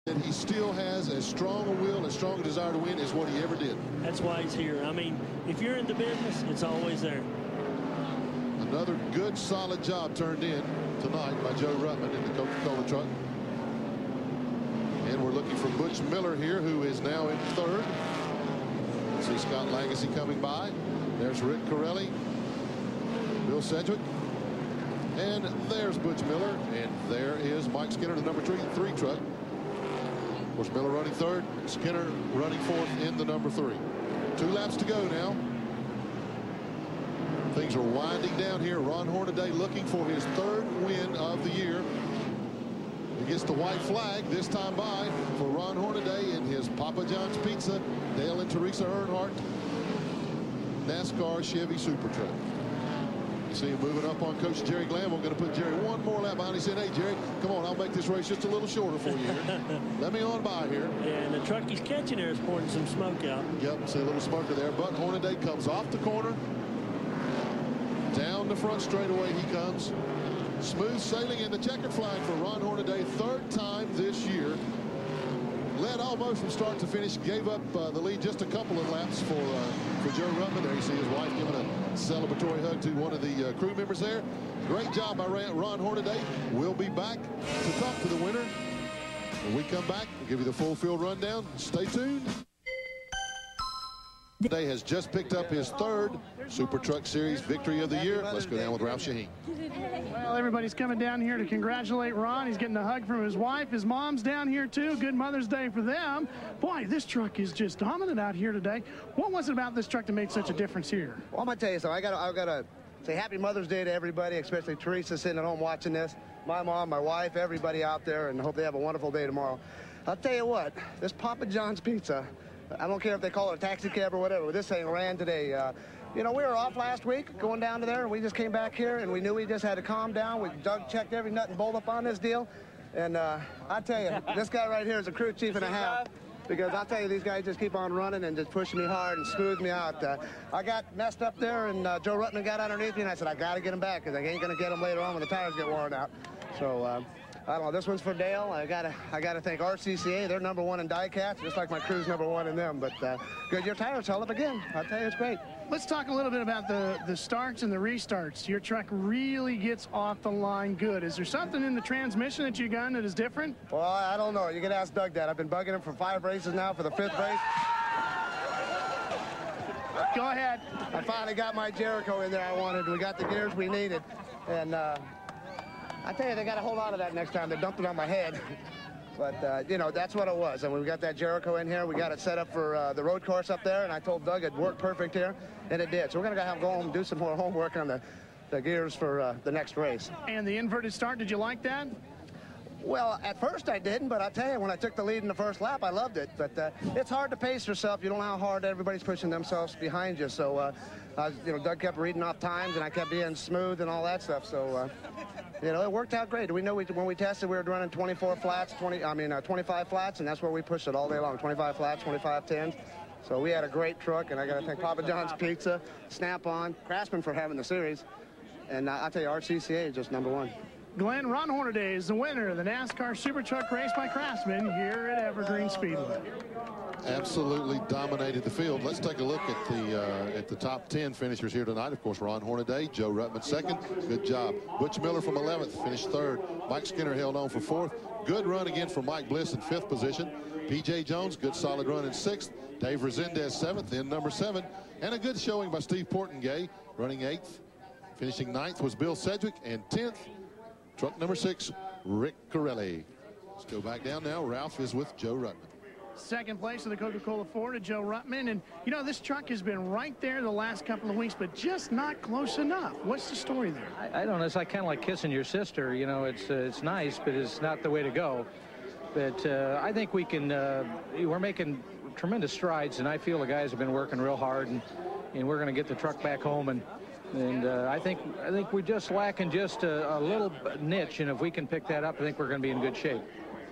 And he still has as strong a will, as strong a desire to win as what he ever did. That's why he's here. I mean, if you're in the business, it's always there. Another good, solid job turned in tonight by Joe Ruttman in the Coca-Cola truck. And we're looking for Butch Miller here, who is now in third. See Scott Lagacy coming by. There's Rick Corelli, Bill Sedgwick, and there's Butch Miller, and there is Mike Skinner, the number 3 truck. Of course, Miller running third, Skinner running fourth in the number 3. 2 laps to go now. Things are winding down here. Ron Hornaday looking for his 3rd win of the year. He gets the white flag this time by for Ron Hornaday in his Papa John's Pizza, Dale and Teresa Earnhardt NASCAR Chevy Super Truck. You see him moving up on Coach Jerry Glam. I'm going to put Jerry one more lap behind. He said, hey, Jerry, come on, I'll make this race just a little shorter for you here. Let me on by here. Yeah, and the truck he's catching there is pouring some smoke out. Yep, see a little smoker there. But Hornaday comes off the corner. Down the front straightaway he comes. Smooth sailing in the checkered flag for Ron Hornaday. 3rd time this year. Led almost from start to finish. Gave up the lead just a couple of laps for Joe Ruttman. There you see his wife giving a celebratory hug to one of the crew members there. Great job by Ron Hornaday. We'll be back to talk to the winner. When we come back, we'll give you the full field rundown. Stay tuned. Hornaday has just picked up his 3rd Super Truck Series victory of the year. Let's go down with Ralph Shaheen. Well, everybody's coming down here to congratulate Ron. He's getting a hug from his wife. His mom's down here, too. Good Mother's Day for them. Boy, this truck is just dominant out here today. What was it about this truck that made such a difference here? Well, I'm going to tell you something. I gotta say happy Mother's Day to everybody, especially Teresa sitting at home watching this. My mom, my wife, everybody out there, and hope they have a wonderful day tomorrow. I'll tell you what, this Papa John's Pizza, I don't care if they call it a taxi cab or whatever, this thing ran today. You know, we were off last week going down to there, and we just came back here, and we knew we just had to calm down. Doug checked every nut and bolt up on this deal. And I tell you, this guy right here is a crew chief and a half. Because I'll tell you, these guys just keep on running and just pushing me hard and smooth me out. I got messed up there, and Joe Ruttman got underneath me, and I said, I got to get him back, because I ain't going to get him later on when the tires get worn out. So, I don't know, this one's for Dale. I gotta thank RCCA. They're #1 in die-cast, just like my crew's #1 in them. But Goodyear tires held up again. I'll tell you, it's great. Let's talk a little bit about the starts and the restarts. Your truck really gets off the line good. Is there something in the transmission that you got that is different? Well, I don't know. You can ask Doug that. I've been bugging him for 5 races now, for the 5th race. Go ahead. I finally got my Jericho in there I wanted. We got the gears we needed. And I tell you, they got a whole lot of that next time. They dumped it on my head. But, you know, that's what it was. And we got that Jericho in here. We got it set up for the road course up there. And I told Doug it'd work perfect here. And it did. So we're going to go home and do some more homework on the gears for the next race. And the inverted start, did you like that? Well, at first I didn't, but I'll tell you, when I took the lead in the first lap, I loved it. But it's hard to pace yourself. You don't know how hard everybody's pushing themselves behind you. So, you know, Doug kept reading off times, and I kept being smooth and all that stuff. So, you know, it worked out great. We know when we tested, we were running 24 flats, 25 flats, and that's where we pushed it all day long. 25 flats, 25 tens. So we had a great truck, and I got to thank Papa John's Pizza, Snap-on, Craftsman for having the series. And I'll tell you, RCCA is just #1. Glenn, Ron Hornaday is the winner of the NASCAR Super Truck race by Craftsman here at Evergreen Speedway. Absolutely dominated the field. Let's take a look at the top 10 finishers here tonight. Of course, Ron Hornaday, Joe Ruttman 2nd. Good job. Butch Miller from 11th finished 3rd. Mike Skinner held on for 4th. Good run again from Mike Bliss in 5th position. P.J. Jones, good solid run in 6th. Dave Resendez 7th in number 7. And a good showing by Steve Portengay running 8th. Finishing 9th was Bill Sedgwick, and 10th, truck number 6, Rick Corelli. Let's go back down now. Ralph is with Joe Ruttman. Second place of the Coca-Cola Ford to Joe Ruttman. And, you know, this truck has been right there the last couple of weeks, but just not close enough. What's the story there? I don't know. It's like kind of like kissing your sister. You know, it's nice, but it's not the way to go. But I think we can, we're making tremendous strides, and I feel the guys have been working real hard, and we're going to get the truck back home. And I think we're just lacking just a little niche, and if we can pick that up, I think we're going to be in good shape.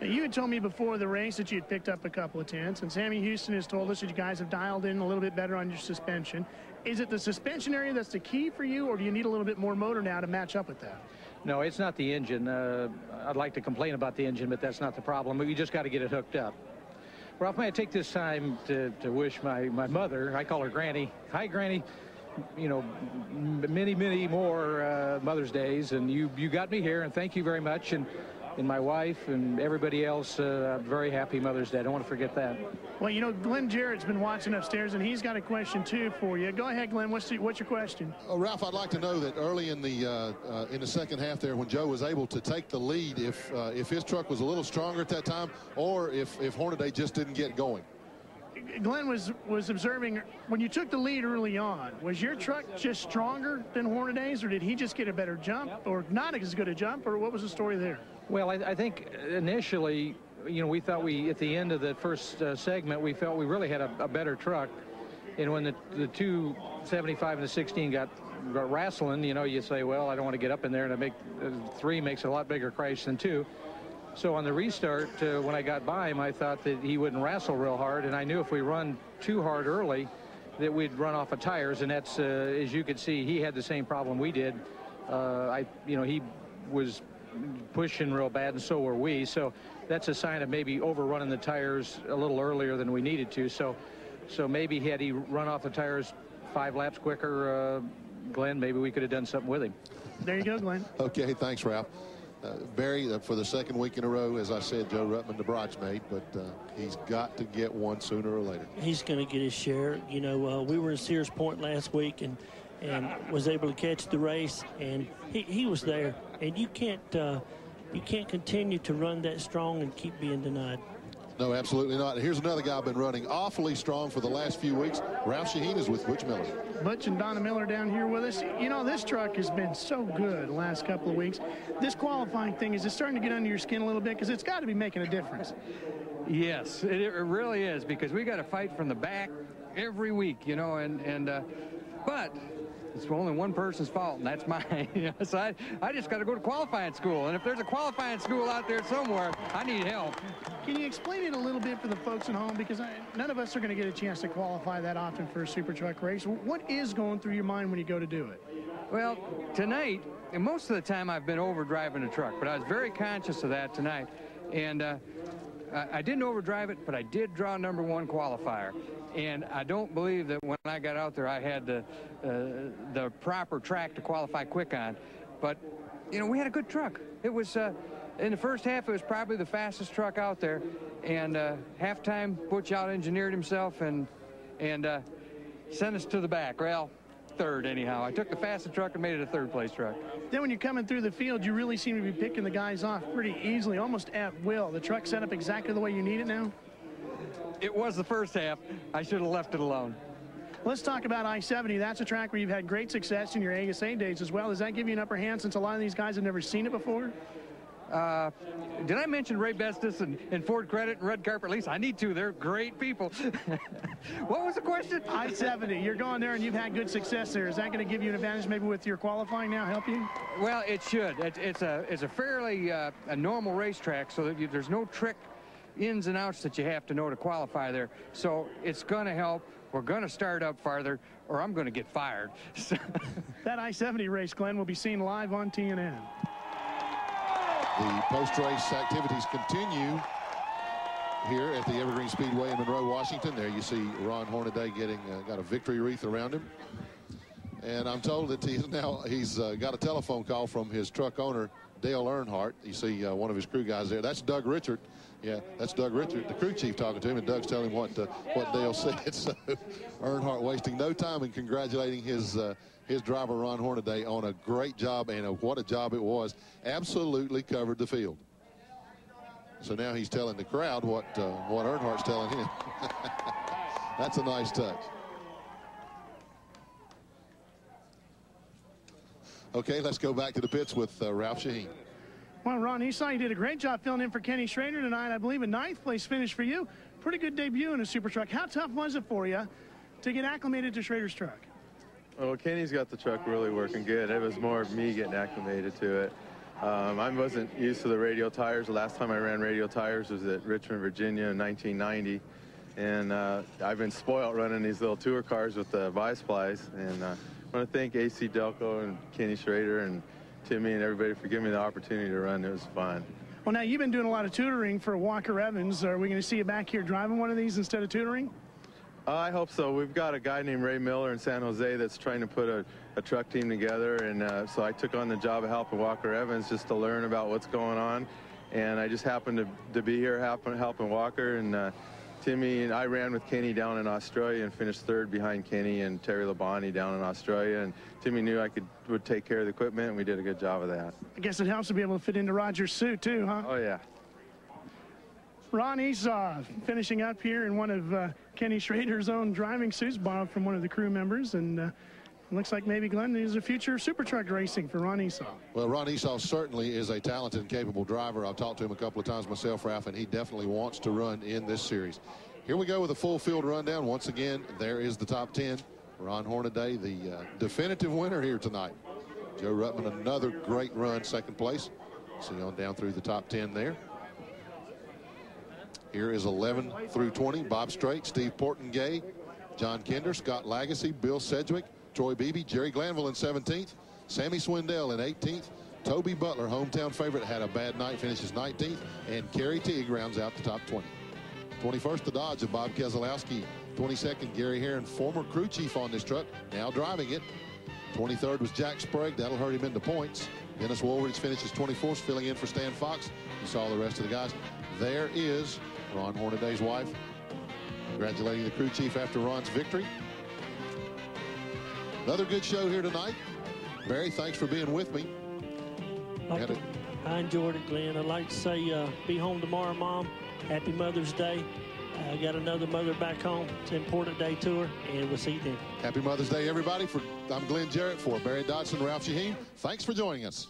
You had told me before the race that you had picked up a couple of tenths, and Sammy Houston has told us that you guys have dialed in a little bit better on your suspension. Is it the suspension area that's the key for you, or do you need a little bit more motor now to match up with that? No, it's not the engine. I'd like to complain about the engine, but that's not the problem. We just got to get it hooked up. Ralph, may I take this time to wish my mother, I call her Granny. Hi, Granny. You know, many more Mother's Days, and you got me here, and thank you very much. And my wife and everybody else, very happy Mother's Day. I don't want to forget that. Well, you know, Glenn Jarrett's been watching upstairs, and he's got a question, too, for you. Go ahead, Glenn. What's your question? Ralph, I'd like to know that early in the second half there, when Joe was able to take the lead, if his truck was a little stronger at that time, or if Hornaday just didn't get going. Glenn was observing, when you took the lead early on, was your truck just stronger than Hornaday's, or did he just get a better jump, or not as good a jump, or what was the story there? Well, I think initially, you know, we thought at the end of the first segment, we felt we really had a better truck. And when the 275 and the 16 got wrestling, you know, you say, well, I don't want to get up in there, and 3 makes a lot bigger crash than 2. So on the restart, when I got by him, I thought that he wouldn't wrestle real hard, and I knew if we run too hard early that we'd run off of tires, and that's, as you could see, he had the same problem we did. You know, he was pushing real bad, and so were we. So that's a sign of maybe overrunning the tires a little earlier than we needed to. So maybe had he run off the tires 5 laps quicker, Glenn, maybe we could have done something with him. There you go, Glenn. Okay, thanks, Ralph. Barry, for the second week in a row, as I said, Joe Ruttman, the bridesmaid, but he's got to get one sooner or later. He's going to get his share. You know, we were in Sears Point last week and was able to catch the race, and he was there. And you can't continue to run that strong and keep being denied. No, absolutely not. Here's another guy been running awfully strong for the last few weeks. Ralph Shaheen is with Butch Miller. Butch and Donna Miller down here with us. You know, this truck has been so good the last couple of weeks. This qualifying thing, is it starting to get under your skin a little bit? Because it's got to be making a difference. Yes, it really is, because we got to fight from the back every week, you know, but it's only one person's fault, and that's mine. You know, so I just got to go to qualifying school, and if there's a qualifying school out there somewhere, I need help. Can you explain it a little bit for the folks at home? Because none of us are going to get a chance to qualify that often for a super truck race. What is going through your mind when you go to do it? Well, tonight, and most of the time I've been overdriving the truck, but I was very conscious of that tonight. And I didn't overdrive it, but I did draw #1 qualifier. And I don't believe that when I got out there I had the proper track to qualify quick on. But, you know, we had a good truck. It was, in the first half, it was probably the fastest truck out there. And halftime, Butch out-engineered himself and sent us to the back. Well, third anyhow. I took the fastest truck and made it a third-place truck. Then when you're coming through the field, you really seem to be picking the guys off pretty easily, almost at will. The truck set up exactly the way you need it now? It was the first half. I should have left it alone. Let's talk about I-70. That's a track where you've had great success in your ASA days as well. Does that give you an upper hand since a lot of these guys have never seen it before? Did I mention Ray Bestis and Ford Credit and Red Carpet Lease? I need to. They're great people. What was the question? I-70. You're going there and you've had good success there. Is that going to give you an advantage maybe with your qualifying now, help you? Well, it should. It's a fairly a normal racetrack, so that there's no trick ins and outs that you have to know to qualify there. So it's going to help. We're going to start up farther, or I'm going to get fired. That I-70 race, Glenn, will be seen live on TNN. The post-race activities continue here at the Evergreen Speedway in Monroe, Washington. There you see Ron Hornaday getting got a victory wreath around him. And I'm told that he's got a telephone call from his truck owner, Dale Earnhardt. You see one of his crew guys there. That's Doug Richard. Yeah, that's Doug Richard, the crew chief, talking to him, and Doug's telling him what Dale said. So Earnhardt wasting no time in congratulating his driver, Ron Hornaday, on a great job, and what a job it was. Absolutely covered the field. So now he's telling the crowd what Earnhardt's telling him. That's a nice touch. Okay, let's go back to the pits with Ralph Shaheen. Well, Ron Esau, you did a great job filling in for Kenny Schrader tonight. I believe a 9th place finish for you. Pretty good debut in a super truck. How tough was it for you to get acclimated to Schrader's truck? Well, Kenny's got the truck really working good. It was more me getting acclimated to it. I wasn't used to the radial tires. The last time I ran radial tires was at Richmond, Virginia in 1990. And I've been spoiled running these little tour cars with the Vice Plies. And I want to thank AC Delco and Kenny Schrader and Timmy and everybody for giving me the opportunity to run. It was fun. Well, now you've been doing a lot of tutoring for Walker Evans. Are we going to see you back here driving one of these instead of tutoring? I hope so. We've got a guy named Ray Miller in San Jose that's trying to put a truck team together, and so I took on the job of helping Walker Evans just to learn about what's going on. And I just happened to be here helping Walker, and Timmy and I ran with Kenny down in Australia and finished third behind Kenny and Terry Labonte down in Australia. And Timmy knew I would take care of the equipment, and we did a good job of that. I guess it helps to be able to fit into Roger's suit too, huh? Oh yeah. Ron Esau finishing up here in one of Kenny Schrader's own driving suits, borrowed from one of the crew members, and it looks like maybe, Glenn, is a future super truck racing for Ron Esau. Well, Ron Esau certainly is a talented and capable driver. I've talked to him a couple of times myself, Ralph, and he definitely wants to run in this series. Here we go with a full field rundown. Once again, there is the top 10. Ron Hornaday, the definitive winner here tonight. Joe Ruttman, another great run, second place. See on down through the top 10 there. Here is 11 through 20. Bob Strait, Steve Portengay, John Kinder, Scott Lagacy, Bill Sedgwick, Troy Beebe, Jerry Glanville in 17th, Sammy Swindell in 18th, Toby Butler, hometown favorite, had a bad night, finishes 19th, and Kerry Teague rounds out the top 20. 21st, the Dodge of Bob Keselowski. 22nd, Gary Heron, former crew chief on this truck, now driving it. 23rd was Jack Sprague. That'll hurt him into points. Dennis Woolridge finishes 24th, filling in for Stan Fox. You saw the rest of the guys. There is Ron Hornaday's wife, congratulating the crew chief after Ron's victory. Another good show here tonight. Barry, thanks for being with me. I enjoyed it, Glenn. I'd like to say be home tomorrow, Mom. Happy Mother's Day. I got another mother back home. It's an important day to her, and we'll see you then. Happy Mother's Day, everybody. I'm Glenn Jarrett for Barry Dodson, Ralph Shaheen. Thanks for joining us.